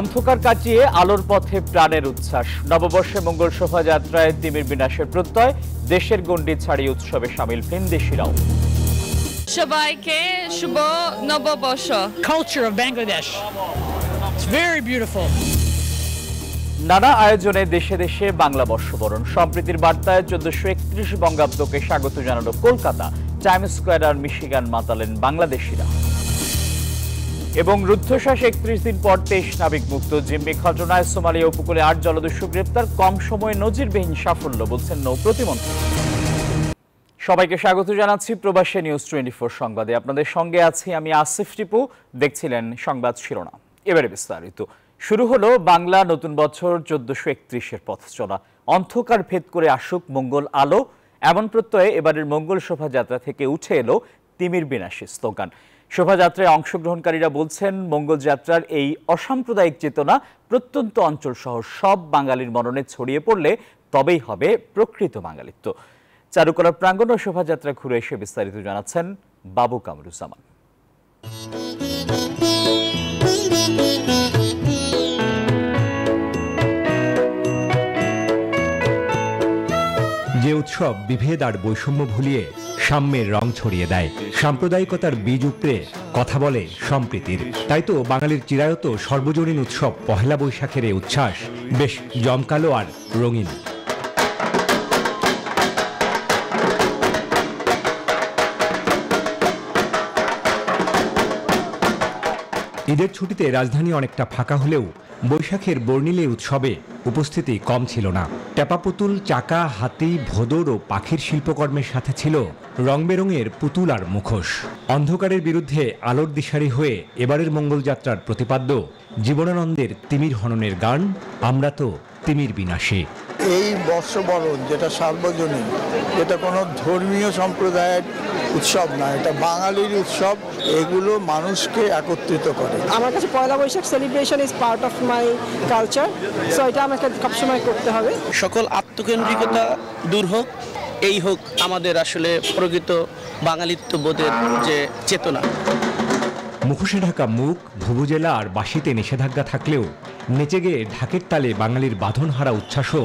অন্ধকার কাটিয়ে আলোর পথে প্রাণের উচ্ছ্বাস। নববর্ষে মঙ্গল শোভাযাত্রায় তিমির বিনাশের প্রত্যয়, দেশের গণ্ডি ছাড়িয়ে উৎসবে সামিল ভিনদেশিরাও। সবাইকে শুভ নববর্ষ। Culture of Bangladesh. It's very beautiful. নানা আয়োজনে দেশে দেশে বাংলা বর্ষবরণ। সম্প্রীতির বার্তায় 1431 বঙ্গাব্দকে স্বাগত জানালো কলকাতা। টাইমস স্কয়ার আর মিশিগান মাতালেন বাংলাদেশিরা। এবং রুদ্ধশ্বাস 31 দিন পর 23 নাবিক মুক্ত। জিম্মি ঘটনায় সোমালিয়া উপকূলে 8 জলদস্যু গ্রেপ্তার, কম সময়ে নজিরবিহীন সাফল্য বলছেন নৌ প্রতিমন্ত্রী। সবাইকে স্বাগত জানাচ্ছি প্রবাসী নিউজ 24 সংবাদে। আপনাদের সঙ্গে আছি আমি আসিফ টিপু। দেখছিলেন সংবাদ শিরোনাম, এবারে বিস্তারিত। শুরু হলো বাংলা নতুন বছর 1431-এর পথ চলা। অন্ধকার ভেদ করে আসুক মঙ্গল আলো, এমন প্রত্যয়ে এবারের মঙ্গল শোভাযাত্রা থেকে উঠে এলো তিমির বিনাশী স্লোগান। শোভাযাত্রায় অংশগ্রহণকারীরা বলছেন, মঙ্গল যাত্রার এই অসাম্প্রদায়িক চেতনা প্রত্যন্ত অঞ্চল সহ সব বাঙালির মননে ছড়িয়ে পড়লে তবেই হবে প্রকৃত বাঙালিত্ব। চারুকলার প্রাঙ্গণ ও শোভাযাত্রা ঘুরে এসে বিস্তারিত জানাচ্ছেন বাবু কামরুজ্জামান। যে উৎসব বিভেদ আর বৈষম্য ভুলিয়ে সাম্যের রং ছড়িয়ে দেয়, সাম্প্রদায়িকতার বীজ উপড়ে কথা বলে সম্প্রীতির। তাই তো বাঙালির চিরায়ত সর্বজনীন উৎসব পহেলা বৈশাখের এই উচ্ছ্বাস বেশ জমকালো আর রঙিন। ঈদের ছুটিতে রাজধানী অনেকটা ফাঁকা হলেও বৈশাখের বর্ণিলে উৎসবে উপস্থিতি কম ছিল না। টেপা পুতুল, চাকা, হাতি, ভোদর ও পাখির শিল্পকর্মের সাথে ছিল রং বেরঙের পুতুল আর মুখোশ। অন্ধকারের বিরুদ্ধে আলোর দিশারি হয়ে এবারের মঙ্গলযাত্রার প্রতিপাদ্য জীবনানন্দের তিমির হননের গান আমরা তো তিমির বিনাশী। এই বর্ষবরণ যেটা সার্বজনীন, এটা কোনো ধর্মীয় সম্প্রদায়ের উৎসব না, এটা বাঙালির উৎসব। এগুলো মানুষকে একত্রিত করে। আমার কাছে Poila Boishakh celebration is part of my culture, so এটা আমাকে সবসময় করতে হবে। সকল আত্মকেন্দ্রিকতা দূর হোক, এই হোক আমাদের আসলে প্রকৃত বাঙালিত্ব বোধের যে চেতনা। মুখোশে ঢাকা মুখ, ভুবুজেলা আর বাঁশিতে নিষেধাজ্ঞা থাকলেও নেচে গিয়ে ঢাকের তালে বাঙালির বাঁধনহারা উচ্ছ্বাসও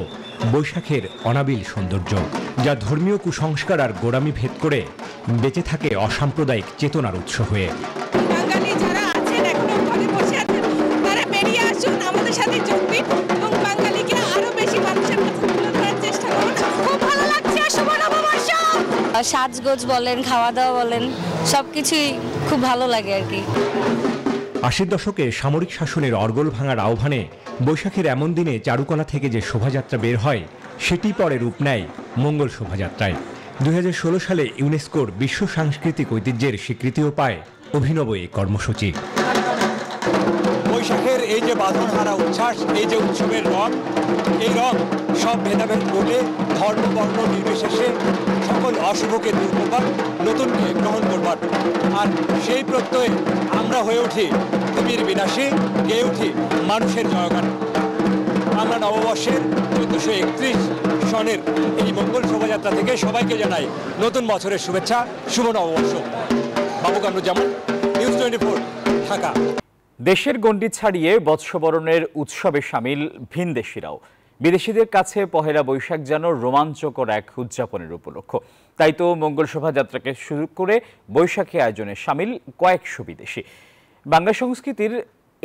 বৈশাখের অনাবিল সৌন্দর্য, যা ধর্মীয় কুসংস্কার আর গোড়ামি ভেদ করে বেঁচে থাকে অসাম্প্রদায়িক চেতনার উৎস হয়ে। বাঙালি যারা আছেন এখনো ঘরে বসে আছেন, তারা বেরিয়ে আসুন, আমাদের সাথে যোগ দিন এবং বাঙালিকে আরো বেশি মানুষের কাছে তুলে ধরার চেষ্টা করুন। খুব ভালো লাগছে। শুভ নববর্ষ। সাজগোজ বলেন, খাওয়া দাওয়া বলেন, সবকিছুই খুব ভালো লাগে আর কি। 80 দশকে সামরিক শাসনের অর্গল ভাঙার আহ্বানে বৈশাখের এমন দিনে চারুকলা থেকে যে শোভাযাত্রা বের হয়, সেটি পরে রূপ নেয় মঙ্গল শোভাযাত্রায়। 2016 সালে ইউনেস্কোর বিশ্ব সাংস্কৃতিক ঐতিহ্যের স্বীকৃতিও পায় অভিনব এই কর্মসূচি। বৈশাখের এই যে বাঁধনহারা উচ্ছ্বাস, এই যে উৎসবের রং, এই রং সব ভেদাভেদ বলে ধর্ম বর্ণ নির্বিশেষে সকল অশুভকে দূর করবার, নতুনকে গ্রহণ করবার। আর সেই প্রত্যয়ে আমরা হয়ে উঠি তিমির বিনাশী, গেয়ে উঠি মানুষের জয়গান। আমরা নববর্ষের 1431 সনের এই মঙ্গল শোভাযাত্রা থেকে সবাইকে জানাই নতুন বছরের শুভেচ্ছা, শুভ নববর্ষ। বাবু কামরুজ্জামান, নিউজ 24, ঢাকা। দেশের গণ্ডি ছাড়িয়ে বৎসবরণের উৎসবে সামিল ভিনদেশিরাও। বিদেশিদের কাছে পহেলা বৈশাখ যেন রোমাঞ্চকর এক উদযাপনের উপলক্ষ। তাই তো মঙ্গল শোভাযাত্রাকে শুরু করে বৈশাখী আয়োজনে সামিল কয়েকশো বিদেশি। বাংলা সংস্কৃতির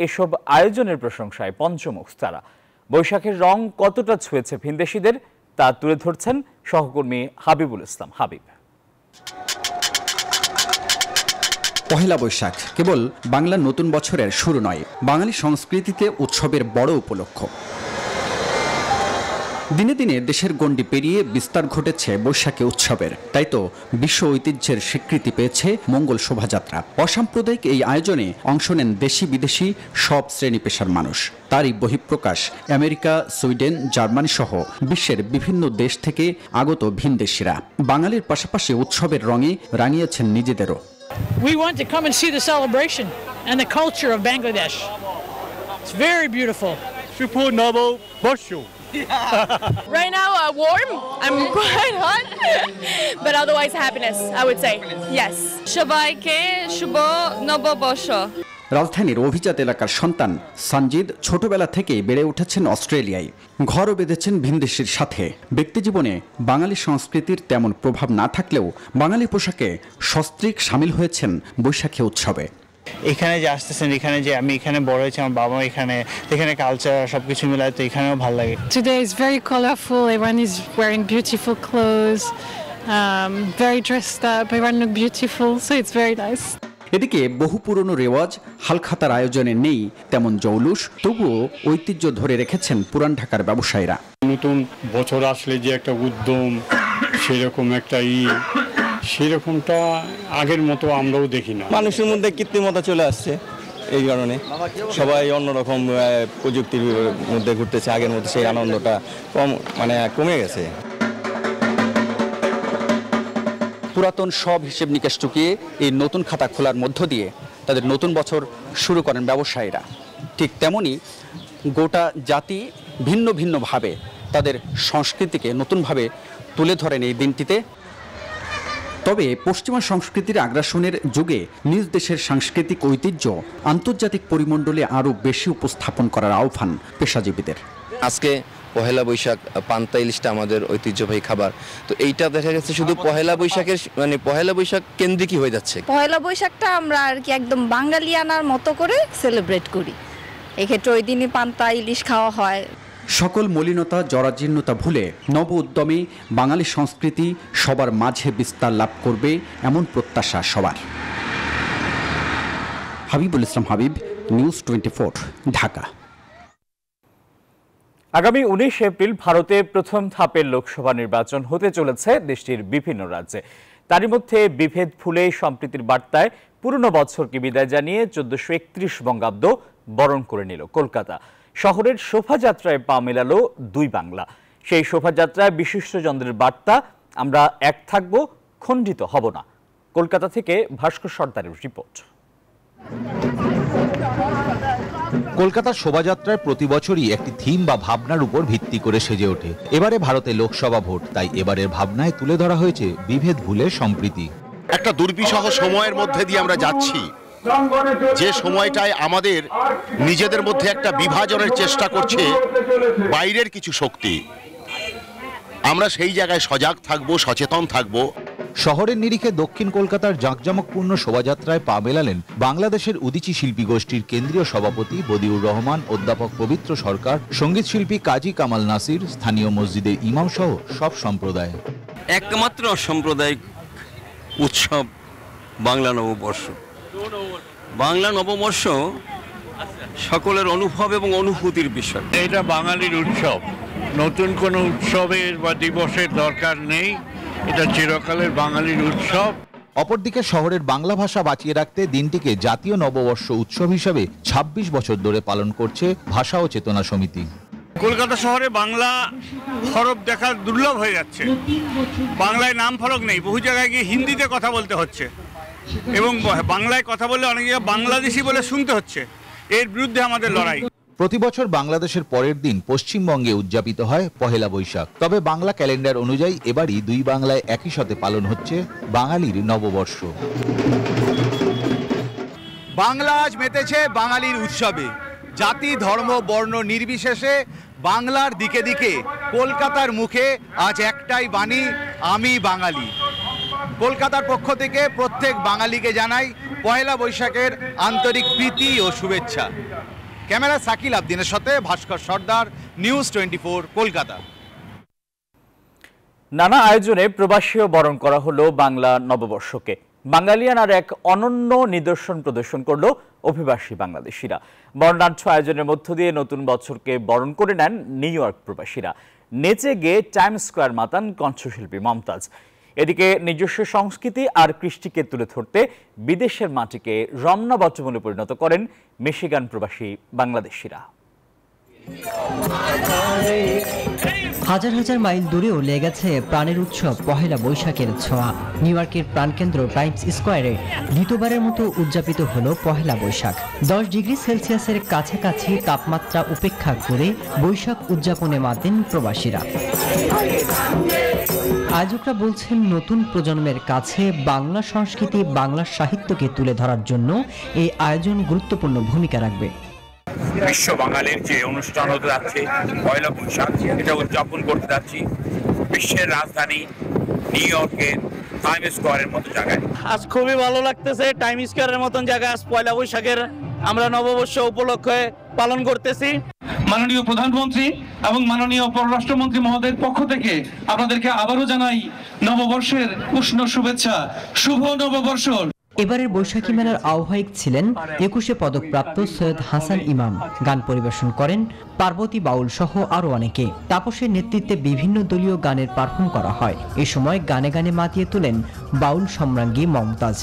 এসব আয়োজনের প্রশংসায় পঞ্চমুখ তারা। বৈশাখের রং কতটা ছুঁয়েছে ভিনদেশিদের তা তুলে ধরছেন সহকর্মী হাবিবুল ইসলাম হাবিব। পহেলা বৈশাখ কেবল বাংলা নতুন বছরের শুরু নয়, বাঙালি সংস্কৃতিতে উৎসবের বড় উপলক্ষ। দিনে দিনে দেশের গণ্ডি পেরিয়ে বিস্তার ঘটেছে বৈশাখী উৎসবের। তাই তো বিশ্ব ঐতিহ্যের স্বীকৃতি পেয়েছে মঙ্গল শোভাযাত্রা। অসাম্প্রদায়িক এই আয়োজনে অংশ নেন দেশি বিদেশি সব শ্রেণী পেশার মানুষ। তারই বহিঃপ্রকাশ আমেরিকা, সুইডেন, জার্মানি সহ বিশ্বের বিভিন্ন দেশ থেকে আগত ভিনদেশিরা। বাঙালির পাশাপাশি উৎসবের রঙে রাঙিয়েছেন নিজেদেরও। We want to come and see the celebration and the culture of Bangladesh. It's very beautiful. শুভ নববর্ষ। Right now, warm. I'm quite hot, but otherwise happiness, I would say. Yes. সবাইকে শুভ নববর্ষ। রাজধানীর অভিজাত এলাকার সন্তান সানজিদ ছোটবেলা থেকেই বেড়ে উঠেছেন অস্ট্রেলিয়ায়। ঘরও বেঁধেছেন ভিনদেশীর সাথে। ব্যক্তিজীবনে বাঙালি সংস্কৃতির তেমন প্রভাব না থাকলেও বাঙালি পোশাকে সস্ত্রীক সামিল হয়েছেন বৈশাখী উৎসবে। এখানে যে আসতেছেন, এখানে যে আমি এখানে বড় হয়েছি, আমার বাবা এখানে কালচার সবকিছু মিলায়, তো এখানেও ভালো লাগে। Today is very colorful. Everyone is wearing beautiful clothes, very dressed up. Everyone look beautiful, so it's very nice. এদিকে বহু পুরনো রেওয়াজ হালখাতার আয়োজনে নেই তেমন জৌলুস, তবুও ঐতিহ্য ধরে রেখেছেন পুরান ঢাকার ব্যবসায়ীরা। নতুন বছর আসলে যে একটা উদ্যম, সেরকম একটা সেরকমটা আগের মতো আমরাও দেখি না। মানুষের মধ্যে কৃত্রিমতা চলে আসছে, এই কারণে সবাই অন্যরকম প্রযুক্তির মধ্যে ঘুরতেছে। আগের মধ্যে সেই আনন্দটা কমে গেছে। পুরাতন সব হিসেব নিকেশ টুকিয়ে এই নতুন খাতা খোলার মধ্য দিয়ে তাদের নতুন বছর শুরু করেন ব্যবসায়ীরা। ঠিক তেমনি গোটা জাতি ভিন্ন ভিন্নভাবে তাদের সংস্কৃতিকে নতুনভাবে তুলে ধরেন এই দিনটিতে। তবে পশ্চিমা সংস্কৃতির আগ্রাসনের যুগে নিজ দেশের সাংস্কৃতিক ঐতিহ্য আন্তর্জাতিক পরিমণ্ডলে আরও বেশি উপস্থাপন করার আহ্বান পেশাজীবীদের। আজকে পহেলা বৈশাখ, পান্তা ইলিশটা আমাদের ঐতিহ্যবাহী খাবার, তো এইটা দেখা গেছে শুধু পহেলা বৈশাখের পহেলা বৈশাখ কেন্দ্রিকই হয়ে যাচ্ছে। পহেলা বৈশাখটা আমরা আর কি একদম বাঙালিয়ানার মতো করে সেলিব্রেট করি। এক্ষেত্রে ওই দিনই পান্তা ইলিশ খাওয়া হয়। সকল মলিনতা জরাজীর্ণতা ভুলে নব উদ্যমে বাঙালি সংস্কৃতি সবার মাঝে বিস্তার লাভ করবে এমন প্রত্যাশা সবার। হাবিবুল ইসলাম হাবিব, নিউজ 24, ঢাকা। আগামী 19 এপ্রিল ভারতে প্রথম ধাপের লোকসভা নির্বাচন হতে চলেছে দেশটির বিভিন্ন রাজ্যে। তারই মধ্যে বিভেদ ভুলে সম্প্রীতির বার্তায় পুরনো বছরকে বিদায় জানিয়ে 1431 বঙ্গাব্দ বরণ করে নিল কলকাতা। শহরের শোভাযাত্রায় পা মেলালো দুই বাংলা। সেই শোভাযাত্রায় বিশিষ্টজনদের বার্তা, আমরা এক থাকব, খণ্ডিত হব না। কলকাতা থেকে ভাস্কর সর্দারের রিপোর্ট। কলকাতার শোভাযাত্রায় প্রতি বছরই একটি থিম বা ভাবনার উপর ভিত্তি করে সেজে ওঠে। এবারে ভারতে লোকসভা ভোট, তাই এবারের ভাবনায় তুলে ধরা হয়েছে বিভেদ ভুলে সম্প্রীতি। একটা দুর্বিষহ সময়ের মধ্যে দিয়ে আমরা যাচ্ছি, যে সময়টায় আমাদের নিজেদের মধ্যে একটা বিভাজনের চেষ্টা করছে বাইরের কিছু শক্তি। আমরা সেই জায়গায় সজাগ থাকব, সচেতন থাকব। শহরের নিরিখে দক্ষিণ কলকাতার জাঁকজমকপূর্ণ শোভাযাত্রায় পা মেলালেন বাংলাদেশের উদীচী শিল্পী গোষ্ঠীর কেন্দ্রীয় সভাপতি বদিউর রহমান, অধ্যাপক পবিত্র সরকার, সঙ্গীত শিল্পী কাজী কামাল নাসির, স্থানীয় মসজিদের ইমাম সহ সব সম্প্রদায়। একমাত্র সাম্প্রদায়িক উৎসব বাংলা নববর্ষ। বাংলা নববর্ষ সকলের অনুভব এবং অনুভূতির বিষয়। এটা বাঙালির উৎসব, নতুন কোনো উৎসবের বা দিবসের দরকার নেই। এটা চিরকালের বাঙালির উৎসব। অপরদিকে শহরের বাংলা ভাষা বাঁচিয়ে রাখতে দিনটিকে জাতীয় নববর্ষ উৎসব হিসাবে 26 বছর ধরে পালন করছে ভাষা ও চেতনা সমিতি। কলকাতা শহরে বাংলা হরফ দেখা দুর্লভ হয়ে যাচ্ছে। বাংলায় নাম ফলক নেই, বহু জায়গায় গিয়ে হিন্দিতে কথা বলতে হচ্ছে এবং বাংলায় কথা বললে অনেক জায়গায় বাংলাদেশি বলে শুনতে হচ্ছে। এর বিরুদ্ধে আমাদের লড়াই। প্রতি বছর বাংলাদেশের পরের দিন পশ্চিমবঙ্গে উদযাপিত হয় পহেলা বৈশাখ। তবে বাংলা ক্যালেন্ডার অনুযায়ী এবারই দুই বাংলায় একই সাথে পালন হচ্ছে বাঙালির নববর্ষ। বাংলা আজ মেতেছে বাঙালির উৎসবে। জাতি, ধর্ম, বর্ণ নির্বিশেষে বাংলার দিকে দিকে কলকাতার মুখে আজ একটাই বাণী, আমি বাঙালি। কলকাতার পক্ষ থেকে প্রত্যেক বাঙালিকে জানাই পহেলা বৈশাখের আন্তরিক প্রীতি ও শুভেচ্ছা। ক্যামেরা সাকিল আবদিনের সাথে ভাস্কর সর্দার, নিউজ 24, কলকাতা। নানা আয়োজনে প্রবাসীও বরণ করা হলো বাংলা নববর্ষকে। বাঙালিয়ান আর এক অনন্য নিদর্শন প্রদর্শন করলো অভিবাসী বাংলাদেশিরা। বর্ণাঢ্য আয়োজনের মধ্য দিয়ে নতুন বছরকে বরণ করে নেন নিউ ইয়র্ক প্রবাসীরা। নেচে গিয়ে টাইম স্কোয়ার মাতান কণ্ঠশিল্পী মমতাজ। এদিকে নিজস্ব সংস্কৃতি আর কৃষ্টিকে তুলে ধরতে বিদেশের মাটিকে রমনা বটমূলে পরিণত করেন মিশিগান প্রবাসী বাংলাদেশিরা। হাজার হাজার মাইল দূরেও লেগেছে প্রাণের উৎসব পহেলা বৈশাখের ছোঁয়া। নিউ ইয়র্কের প্রাণকেন্দ্র টাইমস স্কোয়ারে দ্বিতীয়বারের মতো উদযাপিত হলো পহেলা বৈশাখ। 10 ডিগ্রি সেলসিয়াসের কাছাকাছি তাপমাত্রা উপেক্ষা করে বৈশাখ উদযাপনে মাতেন প্রবাসীরা। আয়োজকরা বলছেন নতুন প্রজন্মের কাছে বাংলা সংস্কৃতি, বাংলা সাহিত্যকে তুলে ধরার জন্য এই আয়োজন গুরুত্বপূর্ণ ভূমিকা রাখবে। বিশ্ব বাঙালির যে অনুষ্ঠান হতে যাচ্ছে পয়লা বৈশাখ, এটা উদযাপন করতে যাচ্ছি বিশ্বের রাজধানী নিউ ইয়র্কের টাইম স্কোয়ারের মতো জায়গায়। আজ খুবই ভালো লাগতেছে। টাইম স্কোয়ারের মতন জায়গায় আজ পয়লা বৈশাখের আমরা নববর্ষ উপলক্ষে পালন করতেছি। মাননীয় প্রধানমন্ত্রী এবং মাননীয় পররাষ্ট্রমন্ত্রী মহোদয়ের পক্ষ থেকে আপনাদেরকে আবারও জানাই নববর্ষের উষ্ণ শুভেচ্ছা। শুভ নববর্ষ। এবারের বৈশাখী মেলার আহ্বায়ক ছিলেন 21 পদকপ্রাপ্ত সৈয়দ হাসান ইমাম। গান পরিবেশন করেন পার্বতী বাউল সহ আরো অনেকে। তাপসের নেতৃত্বে বিভিন্ন দলীয় গানের পারফর্ম করা হয়। এ সময় গানে গানে মাতিয়ে তোলেন বাউল সম্রাজ্ঞী মমতাজ।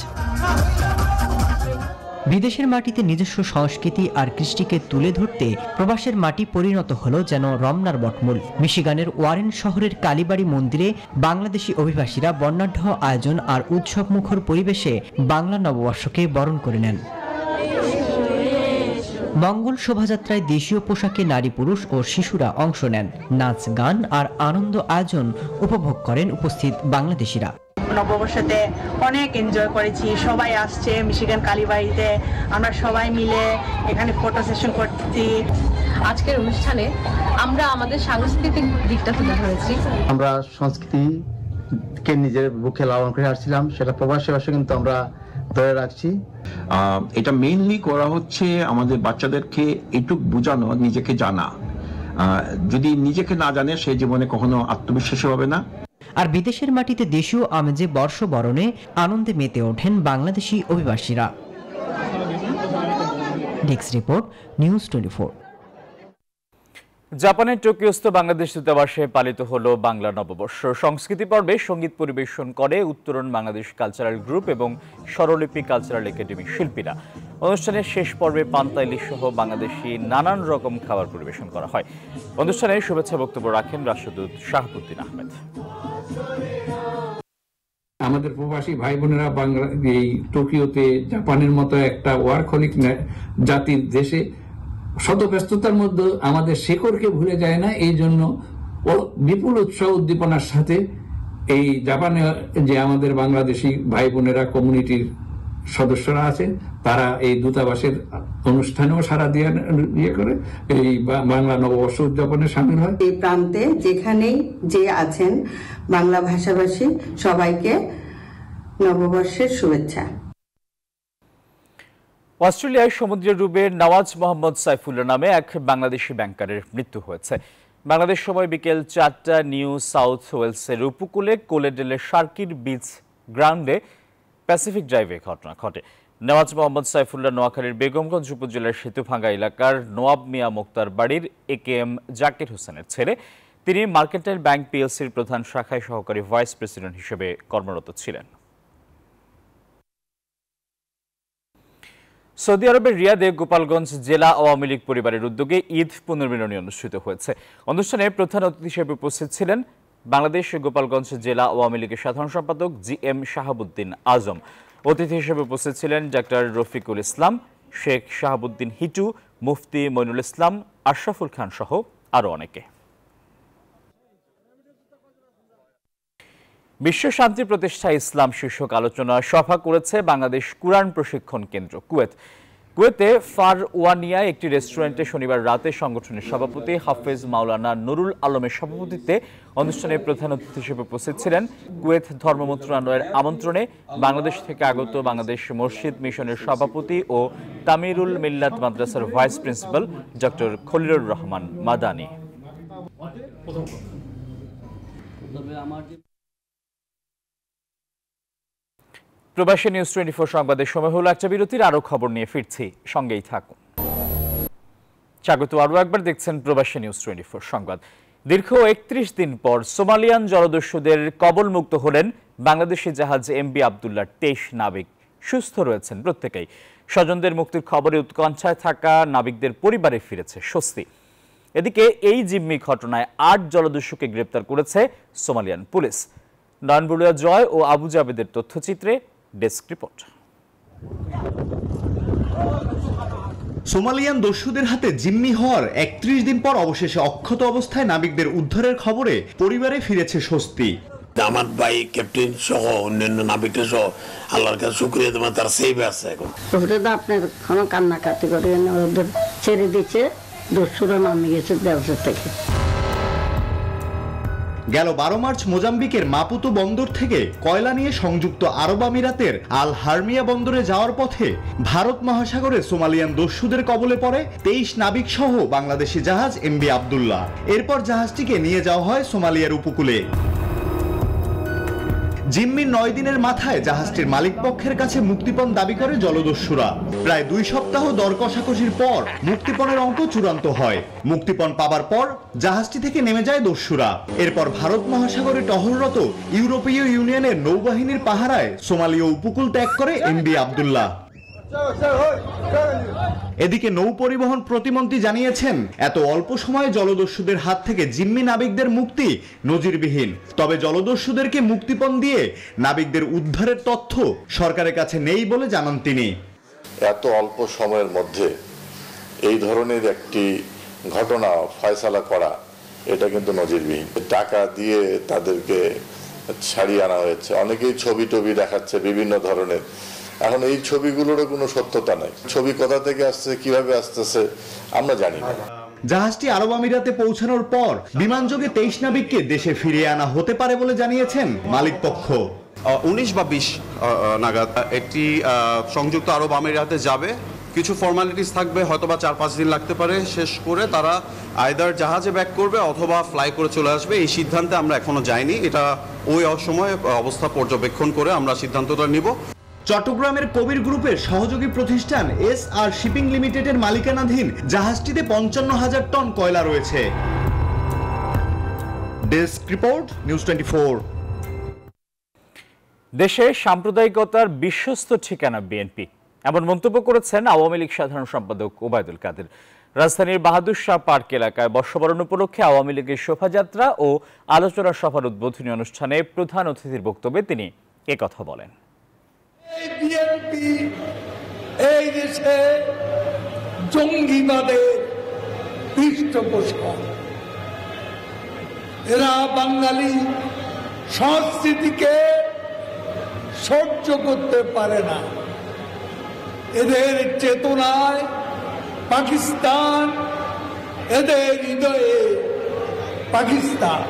বিদেশের মাটিতে নিজস্ব সংস্কৃতি আর কৃষ্টিকে তুলে ধরতে প্রবাসের মাটি পরিণত হলো যেন রমনার বটমূল। মিশিগানের ওয়ারেন শহরের কালীবাড়ি মন্দিরে বাংলাদেশি অভিবাসীরা বর্ণাঢ্য আয়োজন আর উৎসব মুখর পরিবেশে বাংলা নববর্ষকে বরণ করে নেন। মঙ্গল শোভাযাত্রায় দেশীয় পোশাকে নারী, পুরুষ ও শিশুরা অংশ নেন। নাচ, গান আর আনন্দ আয়োজন উপভোগ করেন উপস্থিত বাংলাদেশিরা। নববর্ষতে অনেক এনজয় করেছি। সবাই আসছে মিশিগান কালীবাড়িতে, আমরা সবাই মিলে এখানে ফটো সেশন করছি। আজকের অনুষ্ঠানে আমরা আমাদের সাংস্কৃতিক দিকটা তুলে ধরেছি। আমরা সংস্কৃতিকে নিজের বুকে লালন করে আসছিলাম, সেটা প্রবাসী ভাষা কিন্তু আমরা ধরে রাখছি। এটা মেইনলি করা হচ্ছে আমাদের বাচ্চাদেরকে একটু বোঝানো, নিজেকে জানা। যদি নিজেকে না জানে সে জীবনে কখনো আত্মবিশ্বাসী হবে না। আর বিদেশের মাটিতে দেশীয় আমেজে বর্ষবরণে আনন্দে মেতে ওঠেন বাংলাদেশি অভিবাসীরা। Desk report, news 24। জাপানের টোকিওস্থ বাংলাদেশ দূতাবাসে পালিত হলো বাংলা নববর্ষ। সংস্কৃতি পর্বে সঙ্গীত পরিবেশন করে উত্তরণ বাংলাদেশ কালচারাল গ্রুপ এবং স্বরলিপি কালচারাল একাডেমির শিল্পীরা। অনুষ্ঠানের শেষ পর্বে পান্তা ইলিশ সহ বাংলাদেশি নানান রকম খাবার পরিবেশন করা হয়। অনুষ্ঠানে শুভেচ্ছা বক্তব্য রাখেন রাষ্ট্রদূত শাহাবুদ্দিন আহমেদ। আমাদের প্রবাসী ভাই বোনেরা এই টোকিওতে জাপানের মতো একটা ওয়ার্কহলিক জাতির দেশে শত ব্যস্ততার মধ্যে আমাদের শেকড়কে ভুলে যায় না। এই জন্য বিপুল উৎসাহ উদ্দীপনার সাথে এই জাপানে যে আমাদের বাংলাদেশি ভাই বোনেরা কমিউনিটির সদস্যরা আছেন, তারা এই দূতাবাসের অনুষ্ঠানেও সারা দিয়ে করে এই বাংলা নববর্ষ উদযাপনে সামিল হয়। এই প্রান্তে যেখানেই যে আছেন বাংলা ভাষাভাষী সবাইকে নববর্ষের শুভেচ্ছা। অস্ট্রেলিয়ায় সমুদ্রের ডুবে নওয়াজ মোহাম্মদ সাইফুল্লাহ নামে এক বাংলাদেশি ব্যাংকারের মৃত্যু হয়েছে। বাংলাদেশ সময় বিকেল 4টা নিউ সাউথ ওয়েলসের উপকূলে কোলেডেলের সার্কিট বিচ গ্রাউন্ডে প্যাসিফিক ড্রাইভে ঘটনা ঘটে। নওয়াজ মোহাম্মদ সাইফুল্লাহ নোয়াখালীর বেগমগঞ্জ উপজেলার সেতুভাঙ্গা এলাকার নোয়াব মিয়া মোক্তার বাড়ির AKM জাকির হোসেনের ছেলে। তিনি মার্কেন্টাইল ব্যাংক পিএলসির প্রধান শাখায় সহকারী ভাইস প্রেসিডেন্ট হিসেবে কর্মরত ছিলেন। সৌদি আরবের রিয়াদে গোপালগঞ্জ জেলা আওয়ামী লীগ পরিবারের উদ্যোগে ঈদ পুনর্মিলনী অনুষ্ঠিত হয়েছে। অনুষ্ঠানে প্রধান অতিথি হিসেবে উপস্থিত ছিলেন বাংলাদেশ গোপালগঞ্জ জেলা আওয়ামী লীগের সাধারণ সম্পাদক GM শাহাবুদ্দিন আজম। অতিথি হিসেবে উপস্থিত ছিলেন ডাক্তার রফিকুল ইসলাম, শেখ শাহাবুদ্দিন হিটু, মুফতি মইনুল ইসলাম, আশরাফুল খান সহ আরো অনেকে। বিশ্ব শান্তি প্রতিষ্ঠা ইসলাম শীর্ষক আলোচনা সভা করেছে বাংলাদেশ কুরআন প্রশিক্ষণ কেন্দ্র কুয়েতে ফারওয়ানিয়ায় একটি রেস্টুরেন্টে শনিবার রাতে সংগঠনের সভাপতি হাফেজ মাওলানা নুরুল আলমের সভাপতিত্বে অনুষ্ঠানে প্রধান অতিথি হিসেবে উপস্থিত ছিলেন কুয়েত ধর্ম মন্ত্রণালয়ের আমন্ত্রণে বাংলাদেশ থেকে আগত বাংলাদেশ মসজিদ মিশনের সভাপতি ও তামিরুল মিল্লাত মাদ্রাসার vice principal doctor Khalilur Rahman Madani. প্রবাসী নিউজ 24 সংবাদের সময় হলো একটা বিরতির। আরো খবর নিয়ে ফিরছি, সঙ্গেই থাকুন। স্বাগত আরো একবার, দেখছেন প্রবাসী নিউজ 24 সংবাদ। দীর্ঘ 31 দিন পর সোমালিয়ান জলদস্যুদের কবলমুক্ত হলেন বাংলাদেশি জাহাজ MV আবদুল্লাহ 23 নাবিক। সুস্থ রয়েছেন প্রত্যেকেই। স্বজনদের মুক্তির খবরে উৎকণ্ঠায় থাকা নাবিকদের পরিবারে ফিরেছে স্বস্তি। এদিকে এই জিম্মি ঘটনায় 8 জলদস্যুকে গ্রেপ্তার করেছে সোমালিয়ান পুলিশ। নয়নবুড়িয়া জয় ও আবু জাবেদের তথ্যচিত্রে ডেস্ক রিপোর্ট। সোমালিয়ান দস্যুদের হাতে জিম্মি হওয়ার 31 দিন পর অবশেষে অক্ষত অবস্থায় নাবিকদের উদ্ধারের খবরে পরিবারে ফিরেছে স্বস্তি। আমার ভাই ক্যাপ্টেন সহ অন্যান্য নাবিকরা সহ আল্লাহর কাছে শুকরিয়া দেওয়া, তার সেভ আছে এখন। আপনার কোনো কান্নাকাটি করে ওদের ছেড়ে দিচ্ছে, দস্যুরা নামে গেছে ব্যবসা থেকে। গেল 12 মার্চ মোজাম্বিকের মাপুতো বন্দর থেকে কয়লা নিয়ে সংযুক্ত আরব আমিরাতের আল হারমিয়া বন্দরে যাওয়ার পথে ভারত মহাসাগরে সোমালিয়ান দস্যুদের কবলে পড়ে 23 নাবিক সহ বাংলাদেশি জাহাজ এমবি আব্দুল্লাহ। এরপর জাহাজটিকে নিয়ে যাওয়া হয় সোমালিয়ার উপকূলে। জিম্মির 9 দিনের মাথায় জাহাজটির মালিক পক্ষের কাছে মুক্তিপণ দাবি করে জলদস্যুরা। প্রায় 2 সপ্তাহ দর কষাকষির পর মুক্তিপণের অঙ্ক চূড়ান্ত হয়। মুক্তিপণ পাবার পর জাহাজটি থেকে নেমে যায় দস্যুরা। এরপর ভারত মহাসাগরে টহলরত ইউরোপীয় ইউনিয়নের নৌবাহিনীর পাহারায় সোমালীয় উপকূল ত্যাগ করে এমবি আব্দুল্লাহ। এদিকে নৌ পরিবহন প্রতিমন্ত্রী জানিয়েছেন, এত অল্প সময়ে জলদস্যুদের হাত থেকে জিম্মি নাবিকদের মুক্তি নজিরবিহীন। তবে জলদস্যুদেরকে মুক্তিপণ দিয়ে নাবিকদের উদ্ধারের তথ্য সরকারের কাছে নেই বলে জানান তিনি। এত অল্প সময়ের মধ্যে এই ধরনের একটি ঘটনা ফয়সালা করা, এটা কিন্তু নজিরবিহীন। টাকা দিয়ে তাদেরকে ছাড়িয়ে আনা হয়েছে। অনেকেই ছবি টবি দেখাচ্ছে বিভিন্ন ধরনের। এখন এই ছবিগুলোরও কোনো সত্যতা নাই। ছবি কোথা থেকে আসছে, কিভাবে আসতেছে আমরা জানি না। জাহাজটি আরব আমিরাতে পৌঁছানোর পর বিমানযোগে 23 নাবিককে দেশে ফিরিয়ে আনা হতে পারে বলে জানিয়েছেন মালিক পক্ষ। 19 বা 20 নাগাদ একটি সংযুক্ত আরব আমিরাতে যাবে। কিছু ফর্মালিটিস থাকবে, হয়তোবা 4-5 দিন লাগতে পারে। শেষ করে তারা আইদার জাহাজে ব্যাক করবে অথবা ফ্লাই করে চলে আসবে। এই সিদ্ধান্তে আমরা এখনো যাইনি। এটা ওই সময় অবস্থা পর্যবেক্ষণ করে আমরা সিদ্ধান্তটা নিব। চট্টগ্রামের কবির গ্রুপের সহযোগী প্রতিষ্ঠান SR শিপিং লিমিটেডের মালিকানাধীন জাহাজটিতে 55,000 টন কয়লা রয়েছে। Desk report, news 24। দেশে সাম্প্রদায়িকতার বিশ্বস্ত ঠিকানা বিএনপি, এমন মন্তব্য করেছেন আওয়ামী লীগ সাধারণ সম্পাদক ওবায়দুল কাদের। রাজধানীর বাহাদুর শাহ পার্ক এলাকায় বর্ষবরণ উপলক্ষে আওয়ামী লীগের শোভাযাত্রা ও আলোচনা সভার উদ্বোধনী অনুষ্ঠানে প্রধান অতিথির বক্তব্যে তিনি একথা বলেন। বিএনপি এই দেশে জঙ্গিবাদের পৃষ্ঠপোষক। এরা বাঙালি সংস্কৃতিকে সহ্য করতে পারে না। এদের চেতনায় পাকিস্তান, এদের হৃদয়ে পাকিস্তান।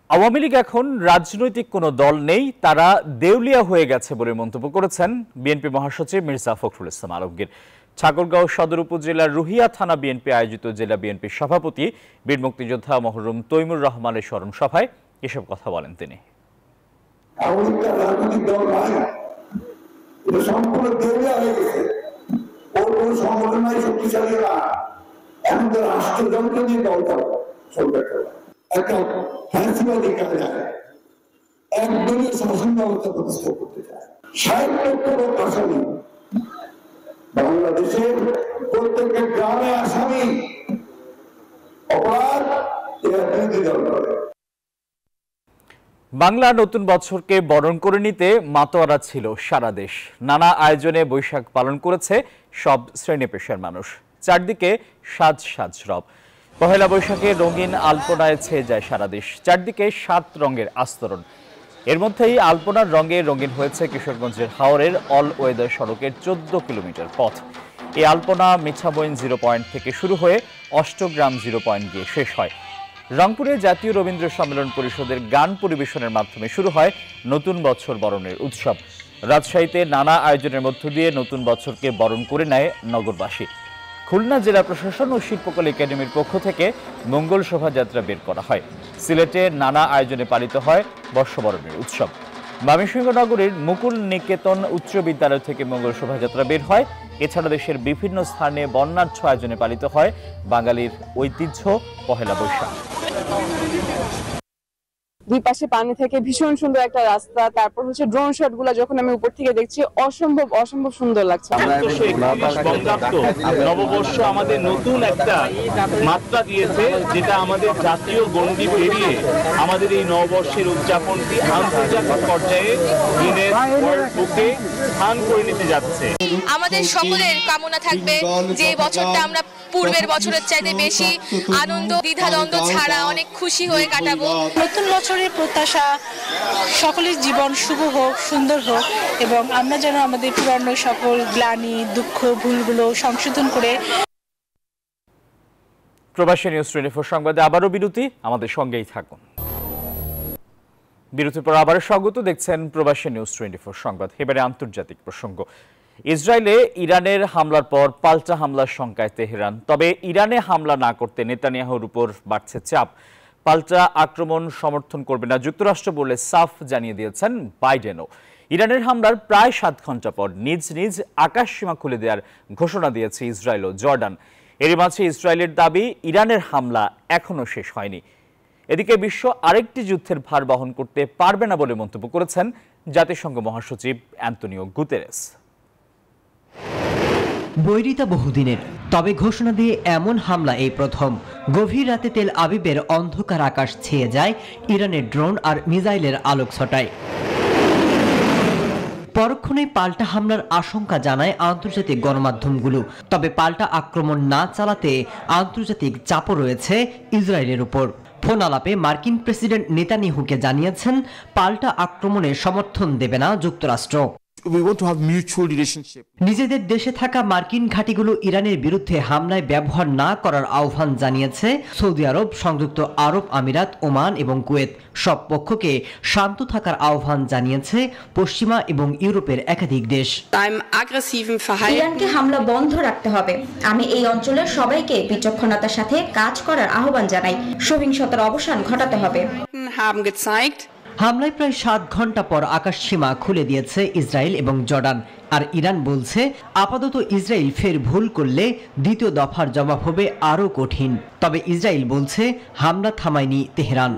আওয়ামী লীগ এখন রাজনৈতিক কোনো দল নেই, তারা দেউলিয়া হয়ে গেছে বলে মন্তব্য করেছেন বিএনপি মহাসচিব মির্জা ফখরুল ইসলাম আলমগীর। ঠাকুরগাঁও সদর উপজেলার রুহিয়া থানা বিএনপি আয়োজিত জেলা বিএনপির সভাপতি বীর মুক্তিযোদ্ধা মহরুম তৈমুর রহমানের স্মরণ সভায় এসব কথা বলেন তিনি। একটা ফ্যাসিবাদী কায়দা একদমই শাসন ব্যবস্থা প্রতিষ্ঠা করতে চায়। 60 লক্ষ লোক আসামি, বাংলাদেশের প্রত্যেকের গ্রামে আসামি, অপরাধ এরা বিরোধী দল করে। বাংলা নতুন বছরকে বরণ করে নিতে মাতোয়ারা ছিল সারা দেশ। নানা আয়োজনে বৈশাখ পালন করেছে সব শ্রেণী পেশার মানুষ। চারদিকে সাজ সাজ রব। পহেলা বৈশাখে রঙিন আলপনায় ছেয়ে যায় সারা দেশ। চারদিকে 7 রঙের আস্তরণ। এর মধ্যেই আলপনার রঙে রঙিন হয়েছে কিশোরগঞ্জের হাওরের অল ওয়েদার সড়কের 14 কিলোমিটার পথ। এই আলপনা মিঠাবইন 0 পয়েন্ট থেকে শুরু হয়ে অষ্টগ্রাম 0 পয়েন্ট গিয়ে শেষ হয়। রংপুরে জাতীয় রবীন্দ্র সম্মেলন পরিষদের গান পরিবেশনের মাধ্যমে শুরু হয় নতুন বছর বরণের উৎসব। রাজশাহীতে নানা আয়োজনের মধ্য দিয়ে নতুন বছরকে বরণ করে নেয় নগরবাসী। খুলনা জেলা প্রশাসন ও শিল্পকলা একাডেমির পক্ষ থেকে মঙ্গল শোভাযাত্রা বের করা হয়। সিলেটে নানা আয়োজনে পালিত হয় বর্ষবরণের উৎসব। ময়মনসিংহ নগরীর মুকুল নিকেতন উচ্চ বিদ্যালয় থেকে মঙ্গল শোভাযাত্রা বের হয়। এছাড়া দেশের বিভিন্ন স্থানে বর্ণাঢ্য আয়োজনে পালিত হয় বাঙালির ঐতিহ্য পহেলা বৈশাখ। দুই পাশে পানি থেকে ভীষণ সুন্দর একটা রাস্তা, তারপর হচ্ছে ড্রোন শট গুলা যখন আমি উপর থেকে দেখছি অসম্ভব অসম্ভব সুন্দর লাগছে। নববর্ষ আমাদের নতুন একটা মাত্রা দিয়েছে, যেটা আমাদের জাতীয় গণ্ডি পেরিয়ে আমাদের এই নববর্ষের উদযাপনটি আন্তর্জাতিক পর্যায়ে গিনেস ওয়ার্ল্ড বুকে স্থান করে নিতে যাচ্ছে। আমাদের সকলের কামনা থাকবে যে এই বছরটা আমরা পূর্বের বছরের চাইতে বেশি আনন্দ দ্বিধাদ্বন্দ্ব ছাড়া অনেক খুশি হয়ে কাটাবো। নতুন বছরের প্রত্যাশা সকলের জীবন শুভ হোক, সুন্দর হোক এবং আমরা যেন আমাদের পুরানো সকল গ্লানি, দুঃখ, ভুলগুলো সংশোধন করে। প্রবাসী নিউজ 24 সংবাদে আবারও বিরতি, আমাদের সঙ্গেই থাকুন। বিরতির পর আবারও স্বাগত, দেখছেন প্রবাসী নিউজ 24 সংবাদ। এবারে আন্তর্জাতিক প্রসঙ্গ। ইসরায়েলে ইরানের হামলার পর পাল্টা হামলার শঙ্কায় তেহরান। তবে ইরানে হামলা না করতে নেতানিয়াহুর উপর বাড়ছে চাপ। পাল্টা আক্রমণ সমর্থন করবে না যুক্তরাষ্ট্র বলে সাফ জানিয়ে দিয়েছেন বাইডেনও। ইরানের হামলার প্রায় 7 ঘন্টা পর নিজ নিজ আকাশসীমা খুলে দেওয়ার ঘোষণা দিয়েছে ইসরায়েল ও জর্ডান। এরই মাঝে ইসরায়েলের দাবি, ইরানের হামলা এখনও শেষ হয়নি। এদিকে বিশ্ব আরেকটি যুদ্ধের ভার বহন করতে পারবে না বলে মন্তব্য করেছেন জাতিসংঘ মহাসচিব অ্যান্তোনিও গুতেরেস। বৈরিতা বহুদিনের, তবে ঘোষণা দিয়ে এমন হামলা এই প্রথম। গভীর রাতে তেল আবিবের অন্ধকার আকাশ ছেয়ে যায় ইরানের ড্রোন আর মিসাইলের আলোকছটায়। পরক্ষণেই পাল্টা হামলার আশঙ্কা জানায় আন্তর্জাতিক গণমাধ্যমগুলো। তবে পাল্টা আক্রমণ না চালাতে আন্তর্জাতিক চাপও রয়েছে ইসরায়েলের উপর। ফোন আলাপে মার্কিন প্রেসিডেন্ট নেতানিয়াহুকে জানিয়েছেন পাল্টা আক্রমণে সমর্থন দেবে না যুক্তরাষ্ট্র। নিজেদের দেশে থাকা মার্কিন ঘাঁটিগুলো ইরানের বিরুদ্ধে হামলায় ব্যবহার না করার আহ্বান জানিয়েছে সৌদি আরব, সংযুক্ত আরব আমিরাত, ওমান এবং কুয়েত। সব পক্ষকে শান্ত থাকার আহ্বান জানিয়েছে পশ্চিমা এবং ইউরোপের একাধিক দেশ। ইরানকে হামলা বন্ধ রাখতে হবে। আমি এই অঞ্চলের সবাইকে বিচক্ষণতার সাথে কাজ করার আহ্বান জানাই। সহিংসতার অবসান ঘটাতে হবে। হামলায় প্রায় 7 ঘন্টা পর আকাশসীমা খুলে দিয়েছে ইসরায়েল এবং জর্ডান। আর ইরান বলছে আপাতত ইসরায়েল ফের ভুল করলে দ্বিতীয় দফার জবাব হবে আরও কঠিন। তবে ইসরায়েল বলছে হামলা থামায়নি তেহরান।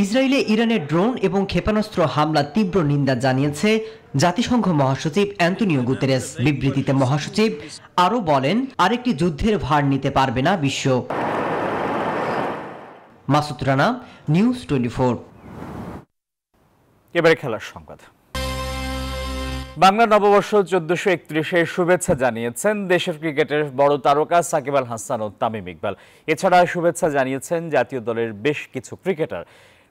ইসরায়েলে ইরানের ড্রোন এবং ক্ষেপণাস্ত্র হামলা তীব্র নিন্দা জানিয়েছে জাতিসংঘ মহাসচিব অ্যান্তোনিও গুতেরেস। বিবৃতিতে মহাসচিব আরও বলেন, আরেকটি যুদ্ধের ভার নিতে পারবে না বিশ্ব। মাসুদ রানা, নিউজ 24। এবারে খেলার সংবাদ। বাংলা নববর্ষ 1431-এর শুভেচ্ছা জানিয়েছেন দেশের ক্রিকেটের বড় তারকা সাকিব আল হাসান ও তামিম ইকবাল। এছাড়া শুভেচ্ছা জানিয়েছেন জাতীয় দলের বেশ কিছু ক্রিকেটার।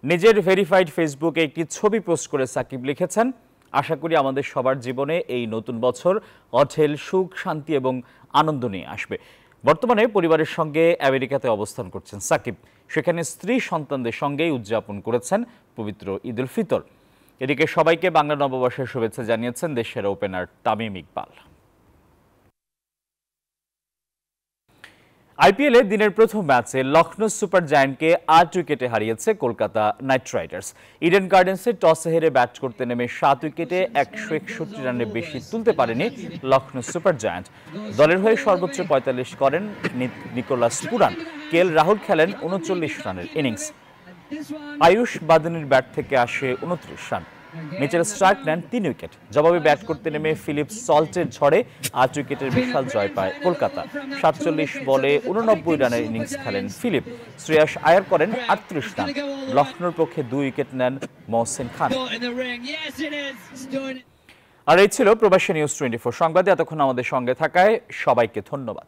নিজের ভেরিফাইড ফেসবুকে একটি ছবি পোস্ট করে সাকিব লিখেছেন, আশা করি আমাদের সবার জীবনে এই নতুন বছর অঢেল সুখ, শান্তি এবং আনন্দ নিয়ে আসবে। বর্তমানে পরিবারের সঙ্গে আমেরিকাতে অবস্থান করছেন সাকিব। সেখানে স্ত্রী সন্তানদের সঙ্গেই উদযাপন করেছেন পবিত্র ঈদ উল ফিতর। এদিকে সবাইকে বাংলা নববর্ষের শুভেচ্ছা জানিয়েছেন দেশের ওপেনার তামিম ইকবাল। আইপিএলে দিনের প্রথম ম্যাচে লখনৌ সুপার জায়ান্টকে 8 উইকেটে হারিয়েছে কলকাতা নাইট রাইডার্স। ইডেন গার্ডেন্সে টসে হেরে ব্যাট করতে নেমে 7 উইকেটে 161 রানের বেশি তুলতে পারেনি লখনৌ সুপার জায়ান্ট। দলের হয়ে সর্বোচ্চ 45 করেন নিকোলাস পুরান। কেএল রাহুল খেলেন 39 রানের ইনিংস। আয়ুষ বাদনির ব্যাট থেকে আসে 29 রান। নিচের স্ট্রাইক নেন 3 উইকেট। জবাবে ব্যাট করতে নেমে ফিলিপ সল্টের ঝড়ে 8 উইকেটের বিশাল জয় পায় কলকাতা। 47 বলে 89 রানের ইনিংস খেলেন ফিলিপ। শ্রেয়াস আয়ার করেন 38 রান। লখনৌর পক্ষে 2 উইকেট নেন মহসিন খান। আর এই ছিল প্রবাসী নিউজ 24 সংবাদে। এতক্ষণ আমাদের সঙ্গে থাকায় সবাইকে ধন্যবাদ।